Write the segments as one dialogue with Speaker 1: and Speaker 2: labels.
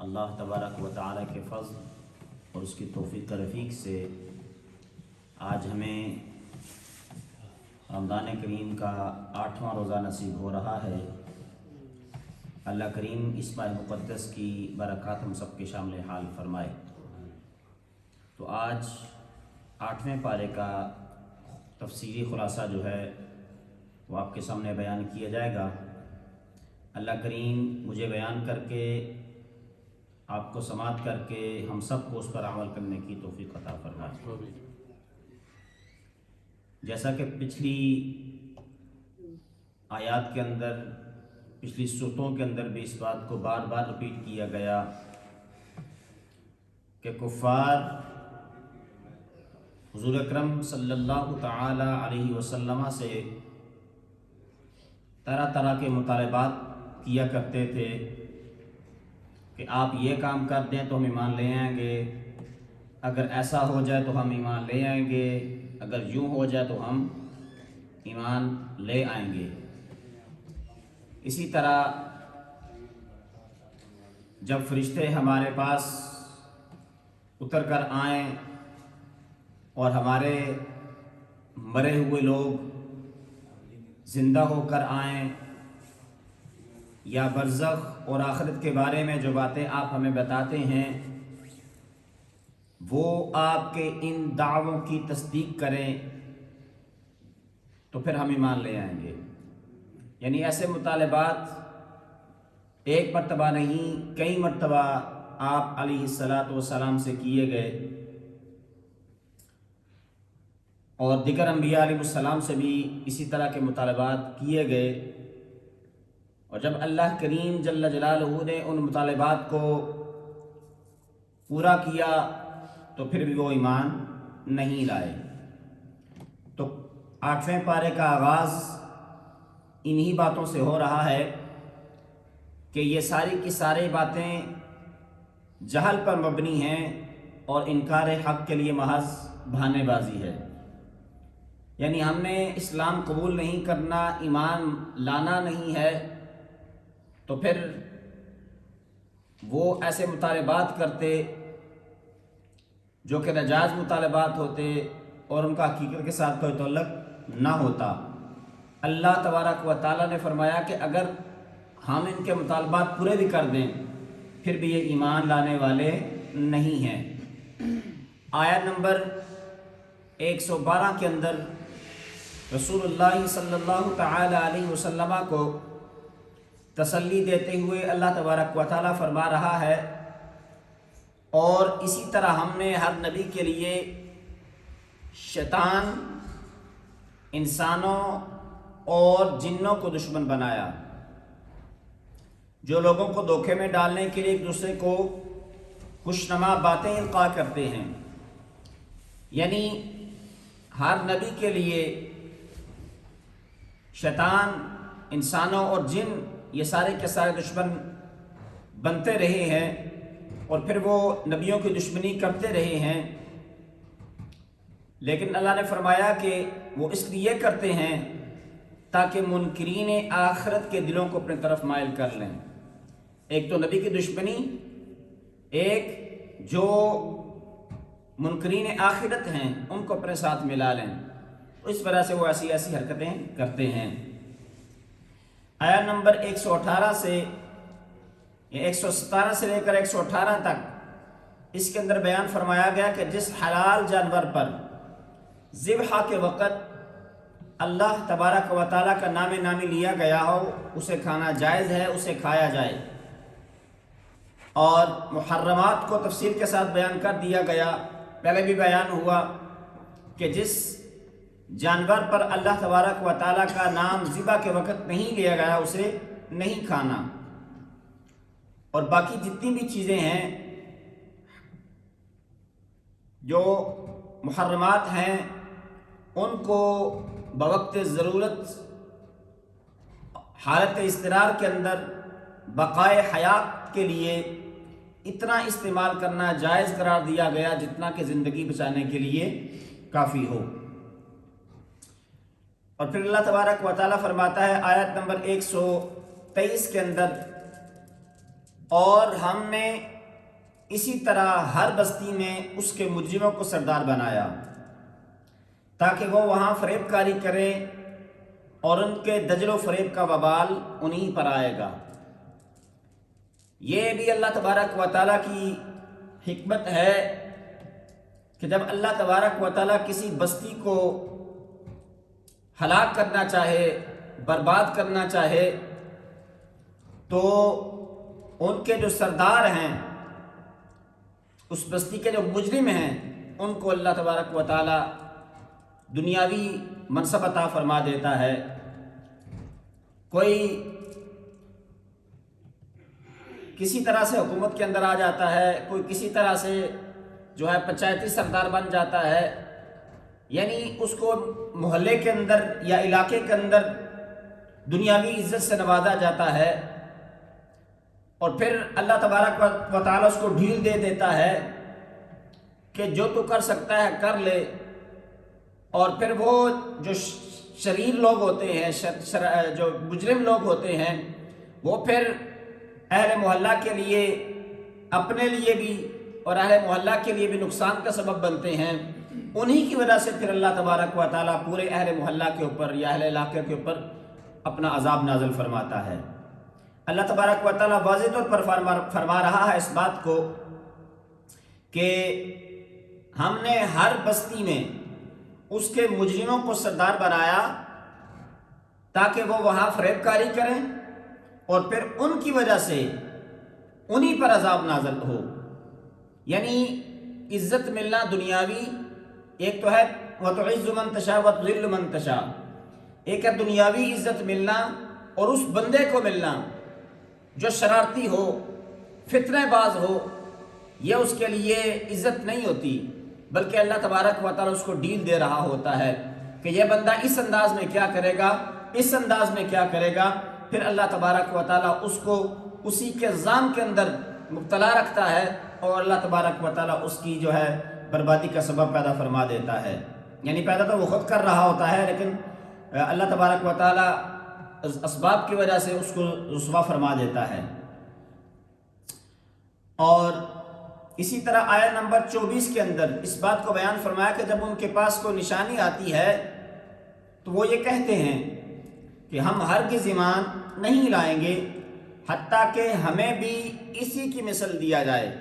Speaker 1: اللہ تبارک و تعالی کے فضل اور اس کی توفیق رفیق سے آج ہمیں رمضان کریم کا 8واں روزہ نصیب ہو رہا ہے۔ اللہ کریم اس ماہ مقدس کی برکات ہم سب کے شامل حال فرمائے۔ تو آج 8ویں پارے کا تفصیلی خلاصہ جو ہے وہ آپ کے سامنے بیان کیا جائے گا۔ اللہ کریم مجھے بیان کر کے آپ کو سماعت کر کے ہم سب کو اس پر عمل کرنے کی توفیق عطا فرمائے۔ جیسا کہ پچھلی آیات کے اندر، پچھلی صورتوں کے اندر بھی اس بات کو بار بار ریپیٹ کیا گیا کہ کفار حضور اکرم صلی اللہ تعالی علیہ وسلم سے طرح طرح کے مطالبات کیا کرتے تھے کہ آپ یہ کام کر دیں تو ہم ایمان لے آئیں گے، اگر ایسا ہو جائے تو ہم ایمان لے آئیں گے، اگر یوں ہو جائے تو ہم ایمان لے آئیں گے۔ اسی طرح جب فرشتے ہمارے پاس اتر کر آئیں اور ہمارے مرے ہوئے لوگ زندہ ہو کر آئیں، یا برزخ اور آخرت کے بارے میں جو باتیں آپ ہمیں بتاتے ہیں وہ آپ کے ان دعووں کی تصدیق کریں تو پھر ہم ایمان لے آئیں گے۔ یعنی ایسے مطالبات ایک مرتبہ نہیں، کئی مرتبہ آپ علیہ الصلاۃ والسلام سے کیے گئے، اور دیگر انبیاء علیہ السلام سے بھی اسی طرح کے مطالبات کیے گئے، اور جب اللہ کریم جل جلالہ نے ان مطالبات کو پورا کیا تو پھر بھی وہ ایمان نہیں لائے۔ تو 8ویں پارے کا آغاز انہی باتوں سے ہو رہا ہے کہ یہ ساری کی ساری باتیں جہل پر مبنی ہیں اور انکار حق کے لیے محض بہانے بازی ہے۔ یعنی ہم نے اسلام قبول نہیں کرنا، ایمان لانا نہیں ہے، تو پھر وہ ایسے مطالبات کرتے جو کہ ناجائز مطالبات ہوتے اور ان کا حقیقت کے ساتھ کوئی تعلق نہ ہوتا۔ اللہ تبارک و تعالیٰ نے فرمایا کہ اگر ہم ان کے مطالبات پورے بھی کر دیں پھر بھی یہ ایمان لانے والے نہیں ہیں۔ آیت نمبر 112 کے اندر رسول اللہ صلی اللہ تعالی علیہ وسلم کو تسلی دیتے ہوئے اللہ تبارک و تعالیٰ فرما رہا ہے، اور اسی طرح ہم نے ہر نبی کے لیے شیطان انسانوں اور جنوں کو دشمن بنایا، جو لوگوں کو دھوکے میں ڈالنے کے لیے ایک دوسرے کو خوشنما باتیں القاء کرتے ہیں۔ یعنی ہر نبی کے لیے شیطان، انسانوں اور جن یہ سارے کے سارے دشمن بنتے رہے ہیں، اور پھر وہ نبیوں کی دشمنی کرتے رہے ہیں، لیکن اللہ نے فرمایا کہ وہ اس لیے کرتے ہیں تاکہ منکرین آخرت کے دلوں کو اپنے طرف مائل کر لیں۔ ایک تو نبی کی دشمنی، ایک جو منکرین آخرت ہیں ان کو اپنے ساتھ ملا لیں، اس وجہ سے وہ ایسی ایسی حرکتیں کرتے ہیں۔ آیت نمبر 118 سے 117 سے لے کر 118 تک اس کے اندر بیان فرمایا گیا کہ جس حلال جانور پر ذبح کے وقت اللہ تبارک و تعالیٰ کا نام نامی لیا گیا ہو اسے کھانا جائز ہے، اسے کھایا جائے، اور محرمات کو تفصیل کے ساتھ بیان کر دیا گیا۔ پہلے بھی بیان ہوا کہ جس جانور پر اللہ تبارک و تعالیٰ کا نام ذبح کے وقت نہیں لیا گیا اسے نہیں کھانا، اور باقی جتنی بھی چیزیں ہیں جو محرمات ہیں ان کو بوقت ضرورت حالت اضطرار کے اندر بقائے حیات کے لیے اتنا استعمال کرنا جائز قرار دیا گیا جتنا کہ زندگی بچانے کے لیے کافی ہو۔ اور پھر اللہ تبارک و تعالیٰ فرماتا ہے آیت نمبر 123 کے اندر، اور ہم نے اسی طرح ہر بستی میں اس کے مجرموں کو سردار بنایا تاکہ وہ وہاں فریب کاری کریں اور ان کے دجل و فریب کا وبال انہی پر آئے گا۔ یہ بھی اللہ تبارک و تعالیٰ کی حکمت ہے کہ جب اللہ تبارک و تعالیٰ کسی بستی کو ہلاک کرنا چاہے، برباد کرنا چاہے، تو ان کے جو سردار ہیں، اس بستی کے جو مجرم ہیں، ان کو اللہ تبارک و تعالیٰ دنیاوی منصب عطا فرما دیتا ہے۔ کوئی کسی طرح سے حکومت کے اندر آ جاتا ہے، کوئی کسی طرح سے جو ہے پنچایتی سردار بن جاتا ہے، یعنی اس کو محلے کے اندر یا علاقے کے اندر دنیاوی عزت سے نوازا جاتا ہے، اور پھر اللہ تبارک و تعالیٰ اس کو ڈھیل دے دیتا ہے کہ جو تو کر سکتا ہے کر لے، اور پھر وہ جو شریر لوگ ہوتے ہیں، جو مجرم لوگ ہوتے ہیں، وہ پھر اہل محلہ کے لیے، اپنے لیے بھی اور اہل محلہ کے لیے بھی نقصان کا سبب بنتے ہیں۔ انہی کی وجہ سے پھر اللہ تبارک و تعالیٰ پورے اہل محلہ کے اوپر یا اہل علاقے کے اوپر اپنا عذاب نازل فرماتا ہے۔ اللہ تبارک و تعالیٰ واضح طور پر فرما رہا ہے اس بات کو کہ ہم نے ہر بستی میں اس کے مجرموں کو سردار بنایا تاکہ وہ وہاں فریب کاری کریں اور پھر ان کی وجہ سے انہی پر عذاب نازل ہو۔ یعنی عزت ملنا دنیاوی، ایک تو ہے وَتُعِزُّ مَن تَشَاءُ وَتُذِلُّ مَن تَشَاءُ، ایک ہے دنیاوی عزت ملنا، اور اس بندے کو ملنا جو شرارتی ہو، فتنہ باز ہو، یہ اس کے لیے عزت نہیں ہوتی، بلکہ اللہ تبارک و تعالیٰ اس کو ڈیل دے رہا ہوتا ہے کہ یہ بندہ اس انداز میں کیا کرے گا، اس انداز میں کیا کرے گا، پھر اللہ تبارک و تعالیٰ اس کو اسی کے ظام کے اندر مبتلا رکھتا ہے، اور اللہ تبارک و تعالیٰ اس کی جو ہے بربادی کا سبب پیدا فرما دیتا ہے۔ یعنی پیدا تو وہ خود کر رہا ہوتا ہے، لیکن اللہ تبارک و تعالیٰ اسباب کی وجہ سے اس کو رسوا فرما دیتا ہے۔ اور اسی طرح آیت نمبر 24 کے اندر اس بات کو بیان فرمایا کہ جب ان کے پاس کوئی نشانی آتی ہے تو وہ یہ کہتے ہیں کہ ہم ہرگز ایمان نہیں لائیں گے حتیٰ کہ ہمیں بھی اسی کی مثل دیا جائے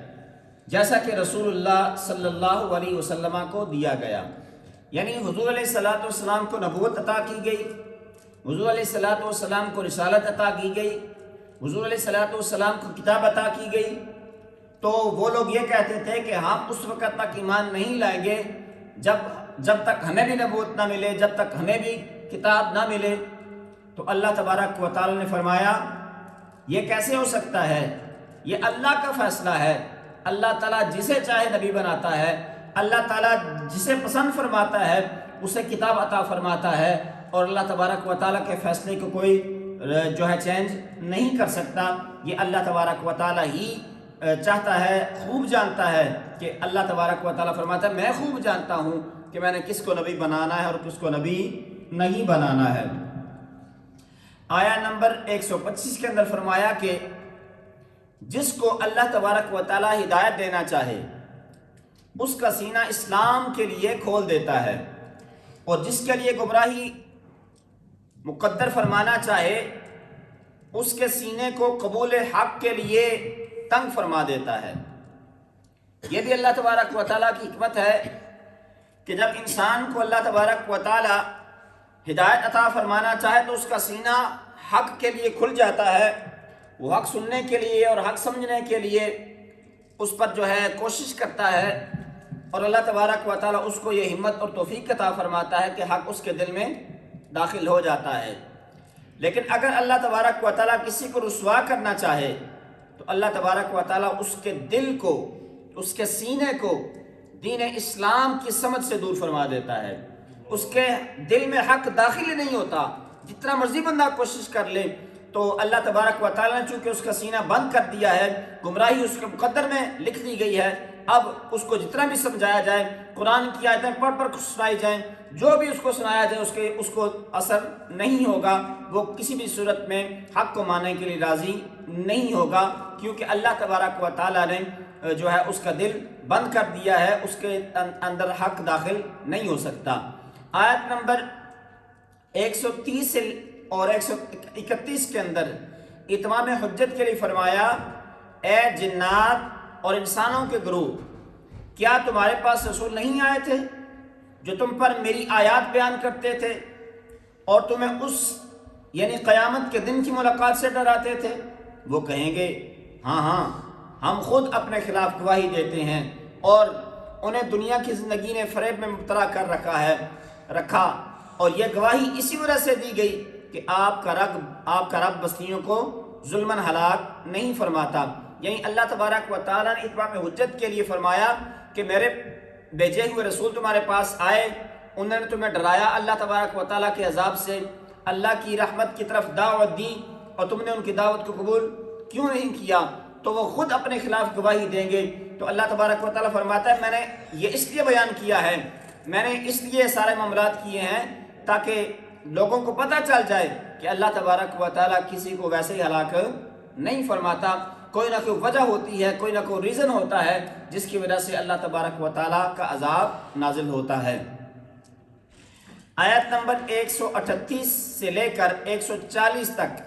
Speaker 1: جیسا کہ رسول اللہ صلی اللہ علیہ وسلم کو دیا گیا۔ یعنی حضور علیہ الصلوۃ والسلام کو نبوت عطا کی گئی، حضور علیہ الصلوۃ والسلام کو رسالت عطا کی گئی، حضور علیہ الصلوۃ والسلام کو کتاب عطا کی گئی، تو وہ لوگ یہ کہتے تھے کہ ہم اس وقت تک ایمان نہیں لائیں گے جب تک ہمیں بھی نبوت نہ ملے، جب تک ہمیں بھی کتاب نہ ملے۔ تو اللہ تبارک و تعالیٰ نے فرمایا یہ کیسے ہو سکتا ہے، یہ اللہ کا فیصلہ ہے۔ اللہ تعالیٰ جسے چاہے نبی بناتا ہے، اللہ تعالیٰ جسے پسند فرماتا ہے اسے کتاب عطا فرماتا ہے، اور اللہ تبارک و تعالیٰ کے فیصلے کو کوئی جو ہے چینج نہیں کر سکتا۔ یہ اللہ تبارک و تعالیٰ ہی چاہتا ہے، خوب جانتا ہے کہ اللہ تبارک و تعالیٰ فرماتا ہے میں خوب جانتا ہوں کہ میں نے کس کو نبی بنانا ہے اور کس کو نبی نہیں بنانا ہے۔ آیا نمبر 125 کے اندر فرمایا کہ جس کو اللہ تبارک و تعالیٰ ہدایت دینا چاہے اس کا سینہ اسلام کے لیے کھول دیتا ہے، اور جس کے لیے گمراہی مقدر فرمانا چاہے اس کے سینے کو قبول حق کے لیے تنگ فرما دیتا ہے۔ یہ بھی اللہ تبارک و تعالیٰ کی حکمت ہے کہ جب انسان کو اللہ تبارک و تعالیٰ ہدایت عطا فرمانا چاہے تو اس کا سینہ حق کے لیے کھل جاتا ہے، وہ حق سننے کے لیے اور حق سمجھنے کے لیے اس پر جو ہے کوشش کرتا ہے، اور اللہ تبارک و تعالیٰ اس کو یہ ہمت اور توفیق عطا فرماتا ہے کہ حق اس کے دل میں داخل ہو جاتا ہے۔ لیکن اگر اللہ تبارک و تعالیٰ کسی کو رسوا کرنا چاہے تو اللہ تبارک و تعالیٰ اس کے دل کو، اس کے سینے کو دین اسلام کی سمجھ سے دور فرما دیتا ہے، اس کے دل میں حق داخل ہی نہیں ہوتا، جتنا مرضی بندہ کوشش کر لے تو اللہ تبارک و تعالیٰ نے چونکہ اس کا سینہ بند کر دیا ہے، گمراہی اس کے مقدر میں لکھ دی گئی ہے، اب اس کو جتنا بھی سمجھایا جائے، قرآن کی آیتیں پڑھ پڑھ سنائی جائیں، جو بھی اس کو سنایا جائے اس کو اثر نہیں ہوگا، وہ کسی بھی صورت میں حق کو ماننے کے لیے راضی نہیں ہوگا، کیونکہ اللہ تبارک و تعالیٰ نے جو ہے اس کا دل بند کر دیا ہے، اس کے اندر حق داخل نہیں ہو سکتا۔ آیت نمبر 130 اور 131 کے اندر اتمام حجت کے لیے فرمایا، اے جنات اور انسانوں کے گروہ، کیا تمہارے پاس رسول نہیں آئے تھے جو تم پر میری آیات بیان کرتے تھے اور تمہیں اس یعنی قیامت کے دن کی ملاقات سے ڈراتے تھے؟ وہ کہیں گے ہاں ہاں، ہم خود اپنے خلاف گواہی دیتے ہیں، اور انہیں دنیا کی زندگی نے فریب میں مبتلا کر رکھا، اور یہ گواہی اسی وجہ سے دی گئی کہ آپ کا رب بستیوں کو ظلماً ہلاک نہیں فرماتا۔ یعنی اللہ تبارک و تعالیٰ نے اتمام حجت کے لیے فرمایا کہ میرے بھیجے ہوئے رسول تمہارے پاس آئے، انہوں نے تمہیں ڈرایا اللہ تبارک و تعالیٰ کے عذاب سے، اللہ کی رحمت کی طرف دعوت دی، اور تم نے ان کی دعوت کو قبول کیوں نہیں کیا؟ تو وہ خود اپنے خلاف گواہی دیں گے۔ تو اللہ تبارک و تعالیٰ فرماتا ہے میں نے یہ اس لیے بیان کیا ہے، میں نے اس لیے سارے معاملات کیے ہیں تاکہ لوگوں کو پتہ چل جائے کہ اللہ تبارک و تعالیٰ کسی کو ویسے ہی ہلاک نہیں فرماتا، کوئی نہ کوئی وجہ ہوتی ہے، کوئی نہ کوئی ریزن ہوتا ہے جس کی وجہ سے اللہ تبارک و تعالیٰ کا عذاب نازل ہوتا ہے۔ آیت نمبر 138 سے لے کر 140 تک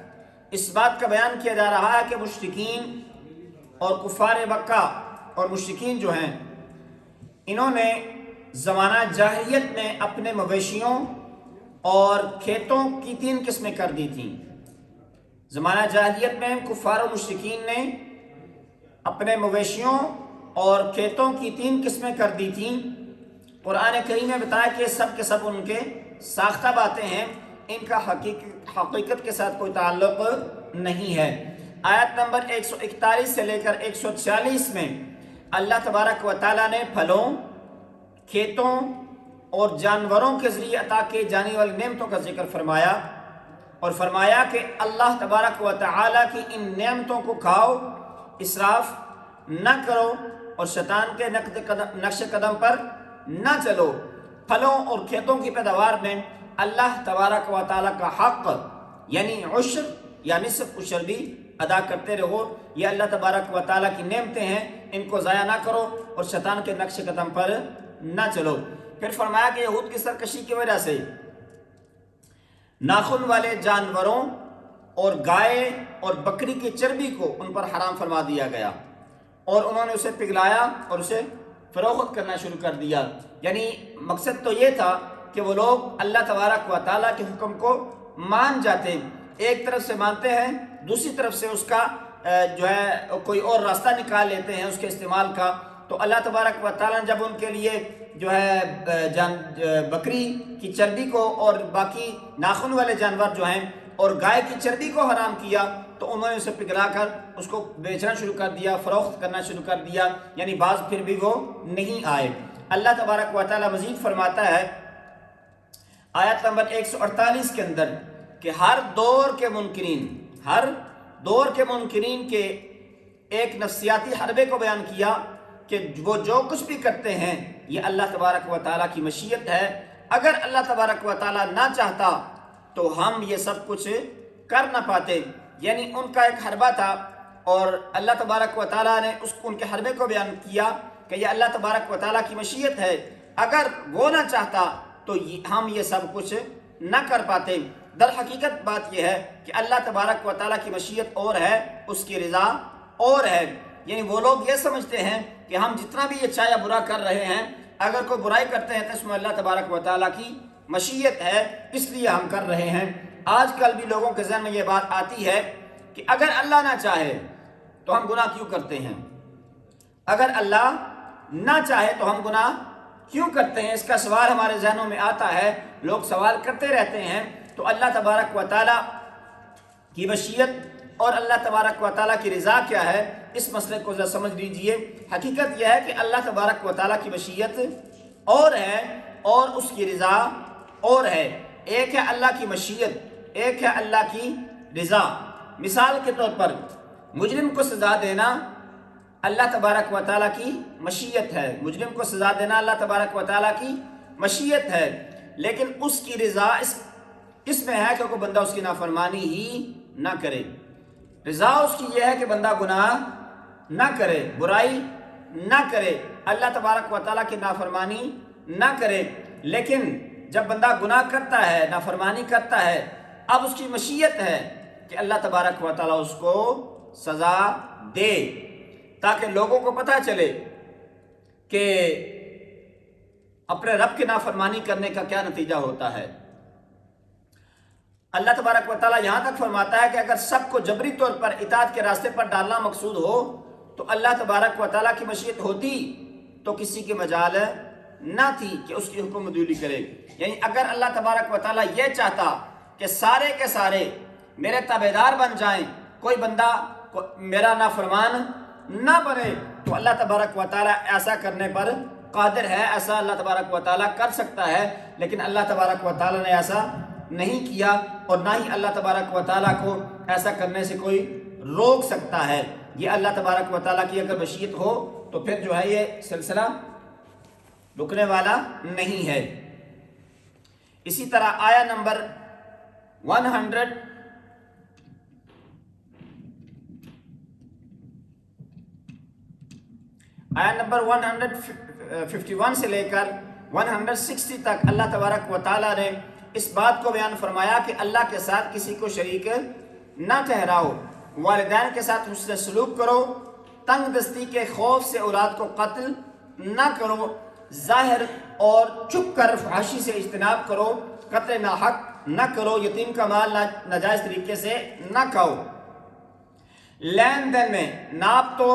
Speaker 1: اس بات کا بیان کیا جا رہا ہے کہ مشرکین اور کفار مکہ اور مشرکین جو ہیں، انہوں نے زمانہ جاہلیت میں اپنے مویشیوں اور کھیتوں کی 3 قسمیں کر دی تھیں۔ زمانہ جاہلیت میں کفار و مشرکین نے اپنے مویشیوں اور کھیتوں کی 3 قسمیں کر دی تھیں۔ قرآن کریم نے بتایا کہ سب کے سب ان کے ساختہ باتیں ہیں، ان کا حقیقت کے ساتھ کوئی تعلق نہیں ہے۔ آیت نمبر 141 سے لے کر 146 میں اللہ تبارک و تعالیٰ نے پھلوں، کھیتوں اور جانوروں کے ذریعے عطا کی جانے والی نعمتوں کا ذکر فرمایا، اور فرمایا کہ اللہ تبارک و تعالیٰ کی ان نعمتوں کو کھاؤ، اسراف نہ کرو اور شیطان کے نقش قدم پر نہ چلو۔ پھلوں اور کھیتوں کی پیداوار میں اللہ تبارک و تعالیٰ کا حق یعنی عشر یا نصف عشر بھی ادا کرتے رہو، یہ اللہ تبارک و تعالیٰ کی نعمتیں ہیں، ان کو ضائع نہ کرو اور شیطان کے نقش قدم پر نہ چلو۔ پھر فرمایا کہ یہود کی سرکشی کی وجہ سے ناخن والے جانوروں اور گائے اور بکری کی چربی کو ان پر حرام فرما دیا گیا، اور انہوں نے اسے پگھلایا اور اسے فروخت کرنا شروع کر دیا۔ یعنی مقصد تو یہ تھا کہ وہ لوگ اللہ تبارک و تعالیٰ کے حکم کو مان جاتے، ایک طرف سے مانتے ہیں، دوسری طرف سے اس کا جو ہے کوئی اور راستہ نکال لیتے ہیں اس کے استعمال کا۔ تو اللہ تبارک و تعالیٰ نے جب ان کے لیے جو ہے بکری کی چربی کو اور باقی ناخن والے جانور جو ہیں اور گائے کی چربی کو حرام کیا، تو انہوں نے اسے پگھلا کر اس کو بیچنا شروع کر دیا، فروخت کرنا شروع کر دیا، یعنی بعض پھر بھی وہ نہیں آئے۔ اللہ تبارک و تعالیٰ مزید فرماتا ہے آیت نمبر 148 کے اندر کہ ہر دور کے منکرین کے ایک نفسیاتی حربے کو بیان کیا کہ وہ جو کچھ بھی کرتے ہیں یہ اللہ تبارک و تعالیٰ کی مشیت ہے، اگر اللہ تبارک و تعالیٰ نہ چاہتا تو ہم یہ سب کچھ کر نہ پاتے۔ یعنی ان کا ایک حربہ تھا اور اللہ تبارک و تعالیٰ نے ان کے حربے کو بیان کیا کہ یہ اللہ تبارک و تعالیٰ کی مشیت ہے، اگر وہ نہ چاہتا تو ہم یہ سب کچھ نہ کر پاتے۔ در حقیقت بات یہ ہے کہ اللہ تبارک و تعالیٰ کی مشیت اور ہے، اس کی رضا اور ہے۔ یعنی وہ لوگ یہ سمجھتے ہیں کہ ہم جتنا بھی اچھا یا برا کر رہے ہیں، اگر کوئی برائی کرتے ہیں تو اس میں اللہ تبارک و تعالیٰ کی مشیت ہے، اس لیے ہم کر رہے ہیں۔ آج کل بھی لوگوں کے ذہن میں یہ بات آتی ہے کہ اگر اللہ نہ چاہے تو ہم گناہ کیوں کرتے ہیں، اگر اللہ نہ چاہے تو ہم گناہ کیوں کرتے ہیں، اس کا سوال ہمارے ذہنوں میں آتا ہے، لوگ سوال کرتے رہتے ہیں۔ تو اللہ تبارک و تعالیٰ کی مشیت اور اللہ تبارک و تعالیٰ کی رضا کیا ہے، اس مسئلے کو ذرا سمجھ لیجئے۔ حقیقت یہ ہے کہ اللہ تبارک و تعالیٰ کی مشیت اور ہے اور اس کی رضا اور ہے۔ ایک ہے اللہ کی مشیت، ایک ہے اللہ کی رضا۔ مثال کے طور پر مجرم کو سزا دینا اللہ تبارک و تعالیٰ کی مشیت ہے، مجرم کو سزا دینا اللہ تبارک و تعالیٰ کی مشیت ہے، لیکن اس کی رضا اس میں ہے کہ کوئی بندہ اس کی نافرمانی ہی نہ کرے۔ رضا اس کی یہ ہے کہ بندہ گناہ نہ کرے، برائی نہ کرے، اللہ تبارک و تعالیٰ کی نافرمانی نہ کرے۔ لیکن جب بندہ گناہ کرتا ہے، نافرمانی کرتا ہے، اب اس کی مشیت ہے کہ اللہ تبارک و تعالیٰ اس کو سزا دے، تاکہ لوگوں کو پتہ چلے کہ اپنے رب کی نافرمانی کرنے کا کیا نتیجہ ہوتا ہے۔ اللہ تبارک و تعالیٰ یہاں تک فرماتا ہے کہ اگر سب کو جبری طور پر اطاعت کے راستے پر ڈالنا مقصود ہو تو اللہ تبارک و تعالیٰ کی مشیت ہوتی تو کسی کی مجال نہ تھی کہ اس کی حکم عدولی کرے۔ یعنی اگر اللہ تبارک و تعالیٰ یہ چاہتا کہ سارے کے سارے میرے تابعدار بن جائیں، کوئی بندہ میرا نافرمان نہ بنے، تو اللہ تبارک و تعالیٰ ایسا کرنے پر قادر ہے، ایسا اللہ تبارک و تعالیٰ کر سکتا ہے، لیکن اللہ تبارک و تعالیٰ نے ایسا نہیں کیا، اور نہ ہی اللہ تبارک و تعالیٰ کو ایسا کرنے سے کوئی روک سکتا ہے۔ یہ اللہ تبارک و تعالیٰ کی اگر مشیت ہو تو پھر جو ہے یہ سلسلہ رکنے والا نہیں ہے۔ اسی طرح آیا نمبر 151 سے لے کر 160 تک اللہ تبارک و تعالیٰ نے اس بات کو بیان فرمایا کہ اللہ کے ساتھ کسی کو شریک نہ ٹھہراؤ، والدین کے ساتھ حسن سلوک کرو، تنگ دستی کے خوف سے اولاد کو قتل نہ کرو، ظاہر اور چھپ کر فحاشی سے اجتناب کرو، قتل ناحق نہ کرو، یتیم کا مال ناجائز طریقے سے نہ کھاؤ، لین دین میں ناپ تو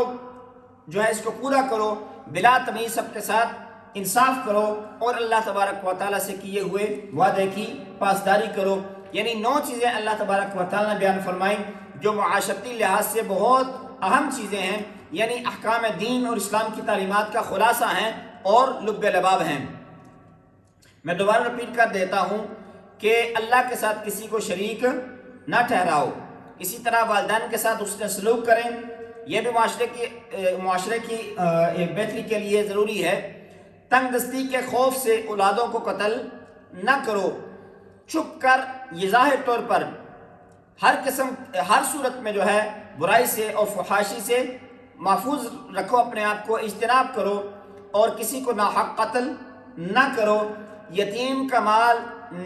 Speaker 1: جو ہے اس کو پورا کرو، بلا تمیز سب کے ساتھ انصاف کرو، اور اللہ تبارک و تعالیٰ سے کیے ہوئے وعدے کی پاسداری کرو۔ یعنی 9 چیزیں اللہ تبارک و تعالیٰ نے بیان فرمائیں جو معاشرتی لحاظ سے بہت اہم چیزیں ہیں، یعنی احکام دین اور اسلام کی تعلیمات کا خلاصہ ہیں اور لب لباب ہیں۔ میں دوبارہ رپیٹ کر دیتا ہوں کہ اللہ کے ساتھ کسی کو شریک نہ ٹھہراؤ، اسی طرح والدین کے ساتھ حسن سلوک کریں، یہ بھی معاشرے کی ایک بہتری کے لیے ضروری ہے۔ تنگ دستی کے خوف سے اولادوں کو قتل نہ کرو، چھپ کر یہ ظاہر طور پر ہر صورت میں جو ہے برائی سے اور فحاشی سے محفوظ رکھو، اپنے آپ کو اجتناب کرو، اور کسی کو ناحق قتل نہ کرو، یتیم کا مال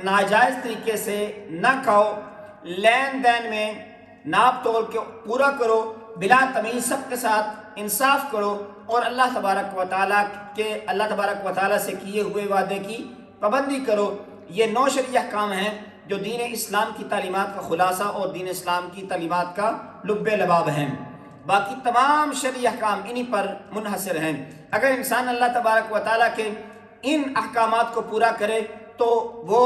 Speaker 1: ناجائز طریقے سے نہ کھاؤ، لین دین میں ناپ تول کے پورا کرو، بلا تمیز سب کے ساتھ انصاف کرو، اور اللہ تبارک و تعالیٰ سے کیے ہوئے وعدے کی پابندی کرو۔ یہ 9 شرعی احکام ہیں جو دین اسلام کی تعلیمات کا خلاصہ اور دین اسلام کی تعلیمات کا لب لباب ہیں۔ باقی تمام شرعی احکام انہی پر منحصر ہیں۔ اگر انسان اللہ تبارک و تعالیٰ کے ان احکامات کو پورا کرے تو وہ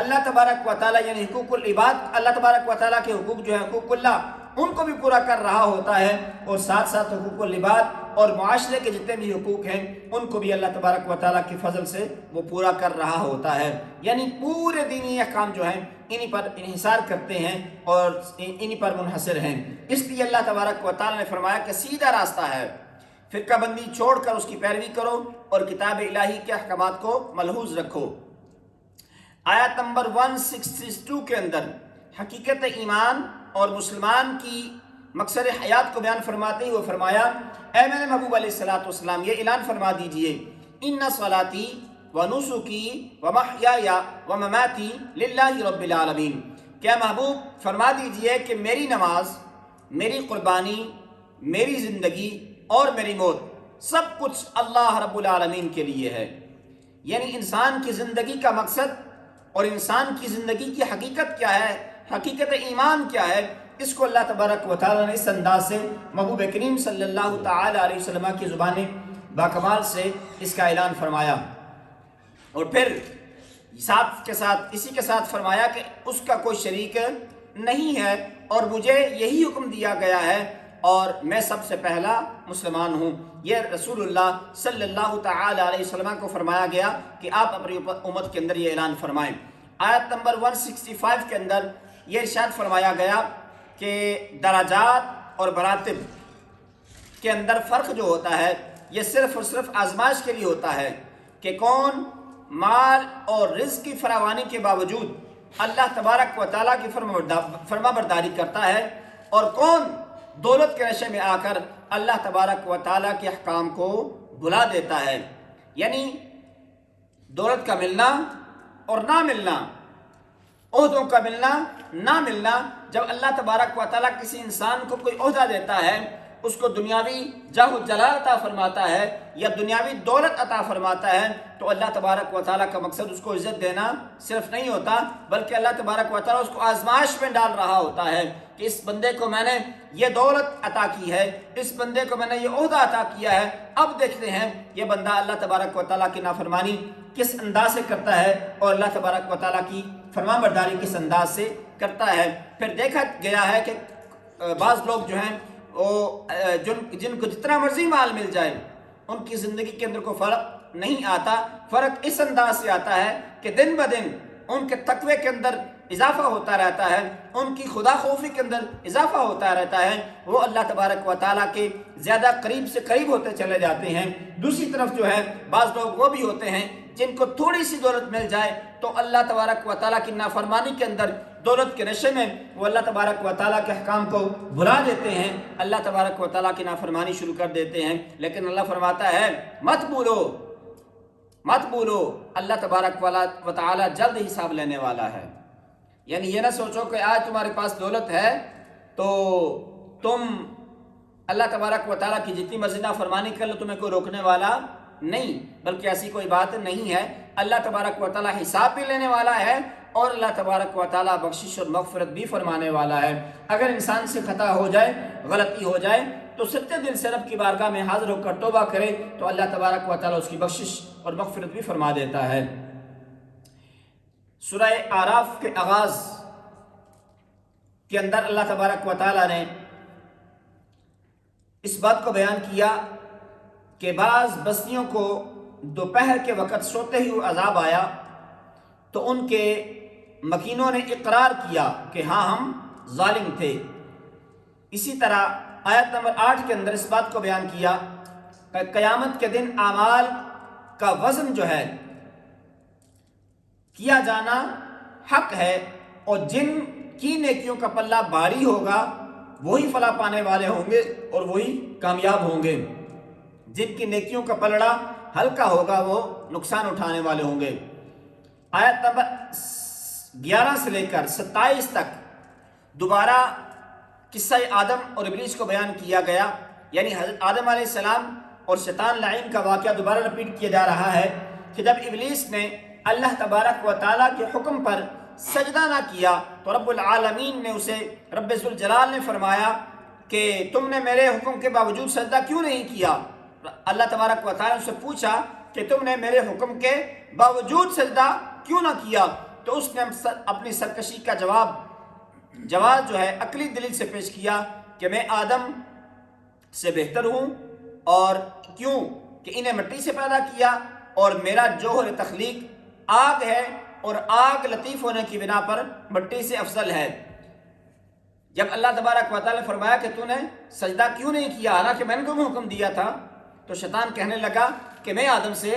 Speaker 1: اللہ تبارک و تعالیٰ یعنی حقوق العباد، اللہ تبارک و تعالیٰ کے حقوق جو ہیں حقوق اللہ، ان کو بھی پورا کر رہا ہوتا ہے، اور ساتھ ساتھ حقوق العباد اور معاشرے کے جتنے بھی حقوق ہیں ان کو بھی اللہ تبارک و تعالیٰ کے فضل سے وہ پورا کر رہا ہوتا ہے۔ یعنی پورے دینی احکام جو ہیں انہی پر انحصار کرتے ہیں اور انہی پر منحصر ہیں۔ اس لیے اللہ تبارک و تعالیٰ نے فرمایا کہ سیدھا راستہ ہے، فرقہ بندی چھوڑ کر اس کی پیروی کرو اور کتاب الہی کے احکامات کو ملحوظ رکھو۔ آیت نمبر 162 کے اندر حقیقت ایمان اور مسلمان کی مقصد حیات کو بیان فرماتے ہوئے فرمایا، اے میرے محبوب علیہ السلام یہ اعلان فرما دیجئے، ان صلاتی و نسکی و محیای و مماتی للہ رب العالمین، کیا محبوب فرما دیجئے کہ میری نماز، میری قربانی، میری زندگی اور میری موت سب کچھ اللہ رب العالمین کے لیے ہے۔ یعنی انسان کی زندگی کا مقصد اور انسان کی زندگی کی حقیقت کیا ہے، حقیقت ایمان کیا ہے، اس کو اللہ تبارک و تعالیٰ نے اس انداز سے محبوب کریم صلی اللہ تعالی علیہ وسلم کی زبان باکمال سے اس کا اعلان فرمایا، اور پھر اسی کے ساتھ فرمایا کہ اس کا کوئی شریک نہیں ہے، اور مجھے یہی حکم دیا گیا ہے اور میں سب سے پہلا مسلمان ہوں۔ یہ رسول اللہ صلی اللہ تعالی علیہ وسلم کو فرمایا گیا کہ آپ اپنی امت کے اندر یہ اعلان فرمائیں۔ آیت نمبر 165 کے اندر یہ ارشاد فرمایا گیا کہ درجات اور مراتب کے اندر فرق جو ہوتا ہے یہ صرف اور صرف آزمائش کے لیے ہوتا ہے کہ کون مال اور رزق کی فراوانی کے باوجود اللہ تبارک و تعالیٰ کی فرما برداری کرتا ہے، اور کون دولت کے نشے میں آ کر اللہ تبارک و تعالیٰ کے احکام کو بھلا دیتا ہے۔ یعنی دولت کا ملنا اور نہ ملنا، عہدوں کا ملنا نہ ملنا، جب اللہ تبارک و تعالیٰ کسی انسان کو کوئی عہدہ دیتا ہے، اس کو دنیاوی جاہ و جلال عطا فرماتا ہے یا دنیاوی دولت عطا فرماتا ہے، تو اللہ تبارک و تعالیٰ کا مقصد اس کو عزت دینا صرف نہیں ہوتا، بلکہ اللہ تبارک و تعالیٰ اس کو آزمائش میں ڈال رہا ہوتا ہے کہ اس بندے کو میں نے یہ دولت عطا کی ہے، اس بندے کو میں نے یہ عہدہ عطا کیا ہے، اب دیکھتے ہیں یہ بندہ اللہ تبارک و تعالیٰ کی نافرمانی کس انداز سے کرتا ہے اور اللہ تبارک و تعالیٰ کی فرما برداری کس انداز سے کرتا ہے۔ پھر دیکھا گیا ہے کہ بعض لوگ جو ہیں جن کو جتنا مرضی مال مل جائے ان کی زندگی کے اندر کوئی فرق نہیں آتا، فرق اس انداز سے آتا ہے کہ دن بدن ان کے تقوی کے اندر اضافہ ہوتا رہتا ہے، ان کی خدا خوفی کے اندر اضافہ ہوتا رہتا ہے، وہ اللہ تبارک و تعالیٰ کے زیادہ قریب سے قریب ہوتے چلے جاتے ہیں۔ دوسری طرف جو ہے بعض لوگ وہ بھی ہوتے ہیں جن کو تھوڑی سی دولت مل جائے تو اللہ تبارک و تعالیٰ کی نافرمانی کے اندر، دولت کے نشے میں وہ اللہ تبارک و تعالیٰ کے احکام کو بھلا دیتے ہیں، اللہ تبارک و تعالیٰ کی نافرمانی شروع کر دیتے ہیں۔ لیکن اللہ فرماتا ہے مت بولو، اللہ تبارک و تعالیٰ جلد حساب لینے والا ہے۔ یعنی یہ نہ سوچو کہ آج تمہارے پاس دولت ہے تو تم اللہ تبارک و تعالیٰ کی جتنی مرضی نافرمانی کر لو، تمہیں کوئی روکنے والا نہیں، بلکہ ایسی کوئی بات نہیں ہے۔ اللہ تبارک و تعالیٰ حساب بھی لینے والا ہے اور اللہ تبارک و تعالیٰ بخشش اور مغفرت بھی فرمانے والا ہے۔ اگر انسان سے خطا ہو جائے، غلطی ہو جائے، تو سچے دل سے رب کی بارگاہ میں حاضر ہو کر توبہ کرے تو اللہ تبارک و تعالیٰ اس کی بخشش اور مغفرت بھی فرما دیتا ہے۔ سورہ اعراف کے آغاز کے اندر اللہ تبارک و تعالیٰ نے اس بات کو بیان کیا کہ بعض بستیوں کو دوپہر کے وقت سوتے ہی عذاب آیا تو ان کے مکینوں نے اقرار کیا کہ ہاں ہم ظالم تھے۔ اسی طرح آیت نمبر 8 کے اندر اس بات کو بیان کیا کہ قیامت کے دن اعمال کا وزن جو ہے کیا جانا حق ہے، اور جن کی نیکیوں کا پلہ بھاری ہوگا وہی فلاح پانے والے ہوں گے اور وہی کامیاب ہوں گے، جن کی نیکیوں کا پلڑا ہلکا ہوگا وہ نقصان اٹھانے والے ہوں گے۔ آیت نمبر 11 سے لے کر 27 تک دوبارہ قصہ آدم اور ابلیس کو بیان کیا گیا، یعنی حضرت آدم علیہ السلام اور شیطان لعین کا واقعہ دوبارہ رپیٹ کیا جا رہا ہے کہ جب ابلیس نے اللہ تبارک و تعالیٰ کے حکم پر سجدہ نہ کیا تو رب العالمین نے اسے، رب ذوالجلال نے فرمایا کہ تم نے میرے حکم کے باوجود سجدہ کیوں نہیں کیا؟ اللہ تبارک و تعالیٰ نے اسے پوچھا کہ تم نے میرے حکم کے باوجود سجدہ کیوں نہ کیا؟ تو اس نے اپنی سرکشی کا جواب جو ہے عقلی دلیل سے پیش کیا کہ میں آدم سے بہتر ہوں، اور کیوں کہ انہیں مٹی سے پیدا کیا اور میرا جوہر تخلیق آگ ہے، اور آگ لطیف ہونے کی بنا پر مٹی سے افضل ہے۔ جب اللہ تبارک و تعالیٰ نے فرمایا کہ تو نے سجدہ کیوں نہیں کیا حالانکہ میں نے تمہیں حکم دیا تھا، تو شیطان کہنے لگا کہ میں آدم سے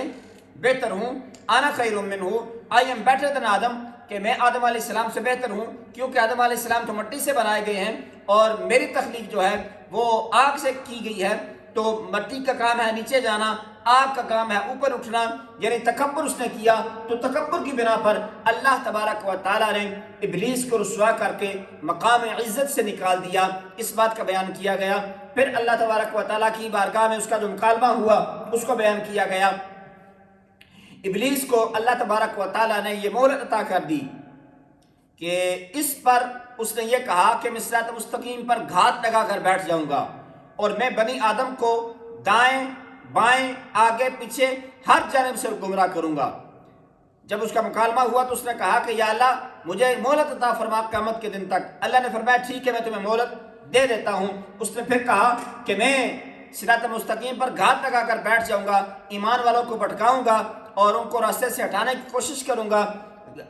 Speaker 1: بہتر ہوں، انا خیر منہ، آئی ایم بیٹر دین آدم، کہ میں آدم علیہ السلام سے بہتر ہوں، کیونکہ آدم علیہ السلام تو مٹی سے بنائے گئے ہیں اور میری تخلیق جو ہے وہ آگ سے کی گئی ہے، تو مٹی کا کام ہے نیچے جانا، آگ کا کام ہے اوپر اٹھنا، یعنی تکبر اس نے کیا، تو تکبر کی بنا پر اللہ تبارک و تعالیٰ نے ابلیس کو رسوا کر کے مقام عزت سے نکال دیا۔ اس بات کا بیان کیا گیا۔ پھر اللہ تبارک و تعالیٰ کی بارگاہ میں اس کا جو مکالمہ ہوا اس کو بیان کیا گیا۔ ابلیس کو اللہ تبارک و تعالیٰ نے یہ مہلت عطا کر دی کہ اس پر اس نے یہ کہا کہ میں صراط مستقیم پر گھات لگا کر بیٹھ جاؤں گا اور میں بنی آدم کو دائیں بائیں آگے پیچھے ہر جانب سے گمراہ کروں گا۔ جب اس کا مکالمہ ہوا تو اس نے کہا کہ یا اللہ مجھے مہلت عطا فرما قیامت کے دن تک۔ اللہ نے فرمایا ٹھیک ہے میں تمہیں مہلت دے دیتا ہوں۔ اس نے پھر کہا کہ میں صراط مستقیم پر گھات لگا کر بیٹھ جاؤں گا، ایمان والوں کو بھٹکاؤں گا اور ان کو راستے سے ہٹانے کی کوشش کروں گا،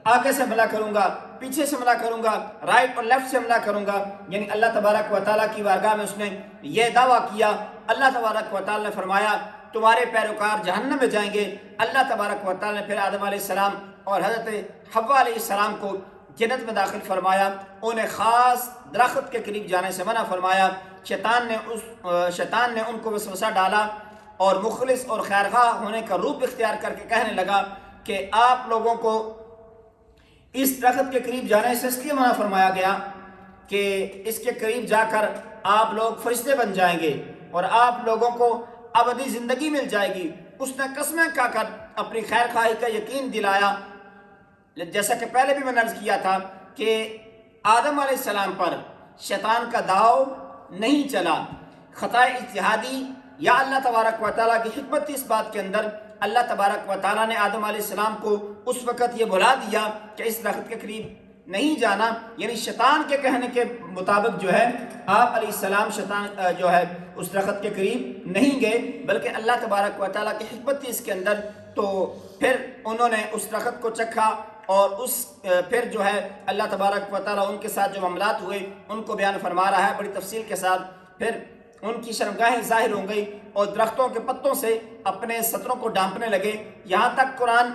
Speaker 1: آگے سے حملہ کروں گا، پیچھے سے حملہ کروں گا، رائٹ اور لیفٹ سے حملہ کروں گا۔ یعنی اللہ تبارک و تعالیٰ کی بارگاہ میں اس نے یہ دعویٰ کیا۔ اللہ تبارک و تعالیٰ نے فرمایا تمہارے پیروکار جہنم میں جائیں گے۔ اللہ تبارک و تعالیٰ نے پھر آدم علیہ السلام اور حضرت حوا علیہ السلام کو جنت میں داخل فرمایا، انہیں خاص درخت کے قریب جانے سے منع فرمایا۔ شیطان نے ان کو وسوسہ ڈالا اور مخلص اور خیرخواہ ہونے کا روپ اختیار کر کے کہنے لگا کہ آپ لوگوں کو اس درخت کے قریب جانے سے اس لیے منع فرمایا گیا کہ اس کے قریب جا کر آپ لوگ فرشتے بن جائیں گے اور آپ لوگوں کو ابدی زندگی مل جائے گی۔ اس نے قسمیں کھا کر اپنی خیر خواہی کا یقین دلایا۔ جیسا کہ پہلے بھی میں نے عرض کیا تھا کہ آدم علیہ السلام پر شیطان کا داؤ نہیں چلا، خطائے اجتہادی یا اللہ تبارک و تعالیٰ کی حکمت تھی اس بات کے اندر۔ اللہ تبارک و تعالیٰ نے آدم علیہ السلام کو اس وقت یہ بھلا دیا کہ اس درخت کے قریب نہیں جانا، یعنی شیطان کے کہنے کے مطابق جو ہے آپ علیہ السلام شیطان جو ہے اس درخت کے قریب نہیں گئے، بلکہ اللہ تبارک و تعالیٰ کی حکمت تھی اس کے اندر۔ تو پھر انہوں نے اس درخت کو چکھا اور پھر جو ہے اللہ تبارک و تعالیٰ ان کے ساتھ جو معاملات ہوئے ان کو بیان فرما رہا ہے بڑی تفصیل کے ساتھ۔ پھر ان کی شرمگاہیں ظاہر ہو گئی اور درختوں کے پتوں سے اپنے سطروں کو ڈھانپنے لگے۔ یہاں تک قرآن